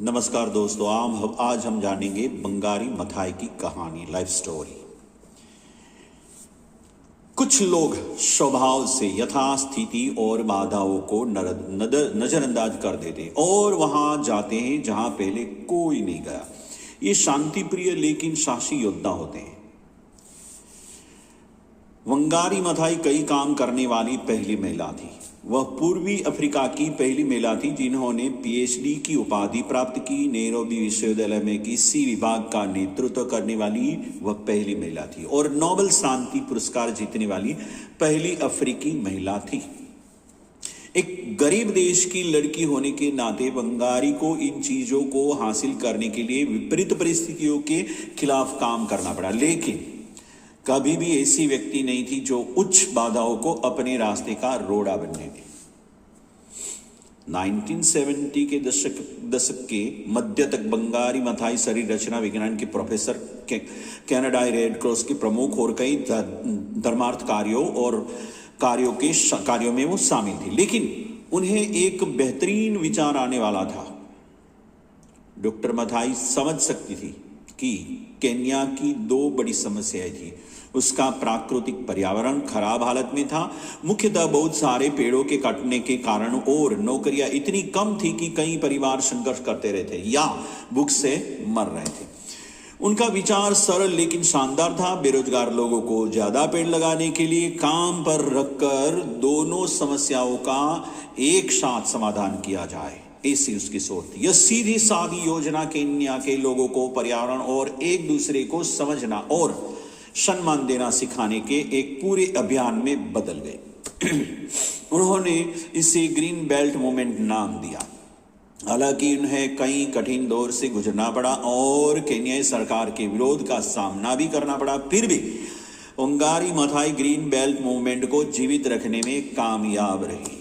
नमस्कार दोस्तों, आज हम जानेंगे बंगारी मथाई की कहानी, लाइफ स्टोरी। कुछ लोग स्वभाव से यथास्थिति और बाधाओं को नजरअंदाज कर देते और वहां जाते हैं जहां पहले कोई नहीं गया। ये शांति प्रिय लेकिन साहसी योद्धा होते हैं। वंगारी मथाई कई काम करने वाली पहली महिला थी। वह पूर्वी अफ्रीका की पहली महिला थी जिन्होंने पीएचडी की उपाधि प्राप्त की। नैरोबी विश्वविद्यालय में किसी विभाग का नेतृत्व करने वाली वह पहली महिला थी और नोबेल शांति पुरस्कार जीतने वाली पहली अफ्रीकी महिला थी। एक गरीब देश की लड़की होने के नाते वंगारी को इन चीजों को हासिल करने के लिए विपरीत परिस्थितियों के खिलाफ काम करना पड़ा, लेकिन कभी भी ऐसी व्यक्ति नहीं थी जो उच्च बाधाओं को अपने रास्ते का रोड़ा बनने दी। 1970 के दशक के मध्य तक बंगारी मथाई शरीर रचना विज्ञान के प्रोफेसर, कनाडाई रेड क्रॉस के प्रमुख और कई धर्मार्थ कार्यों में वो शामिल थी। लेकिन उन्हें एक बेहतरीन विचार आने वाला था। डॉक्टर मथाई समझ सकती थी कि केन्या की दो बड़ी समस्याएं थी। उसका प्राकृतिक पर्यावरण खराब हालत में था, मुख्यतः बहुत सारे पेड़ों के कटने के कारण, और नौकरियां इतनी कम थी कि कई परिवार संघर्ष करते रहते या भूख से मर रहे थे। उनका विचार सरल लेकिन शानदार था। बेरोजगार लोगों को ज्यादा पेड़ लगाने के लिए काम पर रखकर दोनों समस्याओं का एक साथ समाधान किया जाए, ऐसी उसकी सोच थी। यह सीधी सादी योजना केन्या के लोगों को पर्यावरण और एक दूसरे को समझना और सम्मान देना सिखाने के एक पूरे अभियान में बदल गए। उन्होंने इसे ग्रीन बेल्ट मूवमेंट नाम दिया। हालांकि उन्हें कई कठिन दौर से गुजरना पड़ा और केन्याई सरकार के विरोध का सामना भी करना पड़ा, फिर भी Wangari Maathai green belt movement को जीवित रखने में कामयाब रही।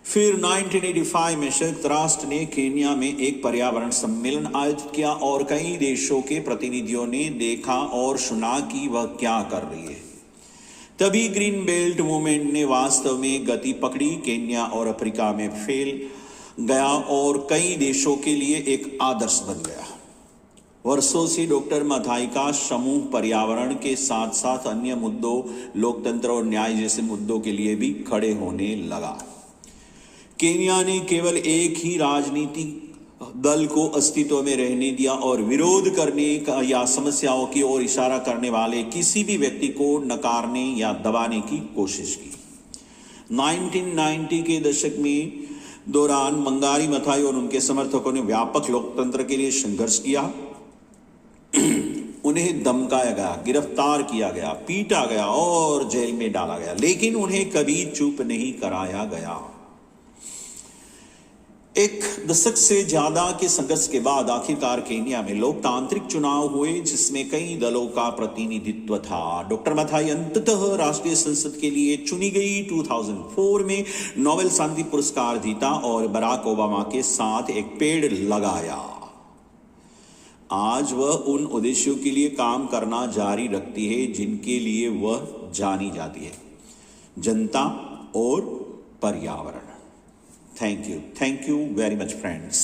फिर 1985 में संयुक्त राष्ट्र ने केन्या में एक पर्यावरण सम्मेलन आयोजित किया और कई देशों के प्रतिनिधियों ने देखा और सुना कि वह क्या कर रही है। तभी ग्रीन बेल्ट मूवमेंट ने वास्तव में गति पकड़ी, केन्या और अफ्रीका में फैल गया और कई देशों के लिए एक आदर्श बन गया। वर्षों से डॉक्टर मथाई का समूह पर्यावरण के साथ साथ अन्य मुद्दों, लोकतंत्र और न्याय जैसे मुद्दों के लिए भी खड़े होने लगा। केन्या ने केवल एक ही राजनीतिक दल को अस्तित्व में रहने दिया और विरोध करने का या समस्याओं की ओर इशारा करने वाले किसी भी व्यक्ति को नकारने या दबाने की कोशिश की। 1990 के दशक में दौरान बंगारी मथाई और उनके समर्थकों ने व्यापक लोकतंत्र के लिए संघर्ष किया। उन्हें धमकाया गया, गिरफ्तार किया गया, पीटा गया और जेल में डाला गया, लेकिन उन्हें कभी चुप नहीं कराया गया। एक दशक से ज्यादा के संघर्ष के बाद आखिरकार केन्या में लोकतांत्रिक चुनाव हुए जिसमें कई दलों का प्रतिनिधित्व था। डॉक्टर मथाई अंततः राष्ट्रीय संसद के लिए चुनी गई। 2004 में नोबेल शांति पुरस्कार जीता और बराक ओबामा के साथ एक पेड़ लगाया। आज वह उन उद्देश्यों के लिए काम करना जारी रखती है जिनके लिए वह जानी जाती है, जनता और पर्यावरण। Thank you very much, friends.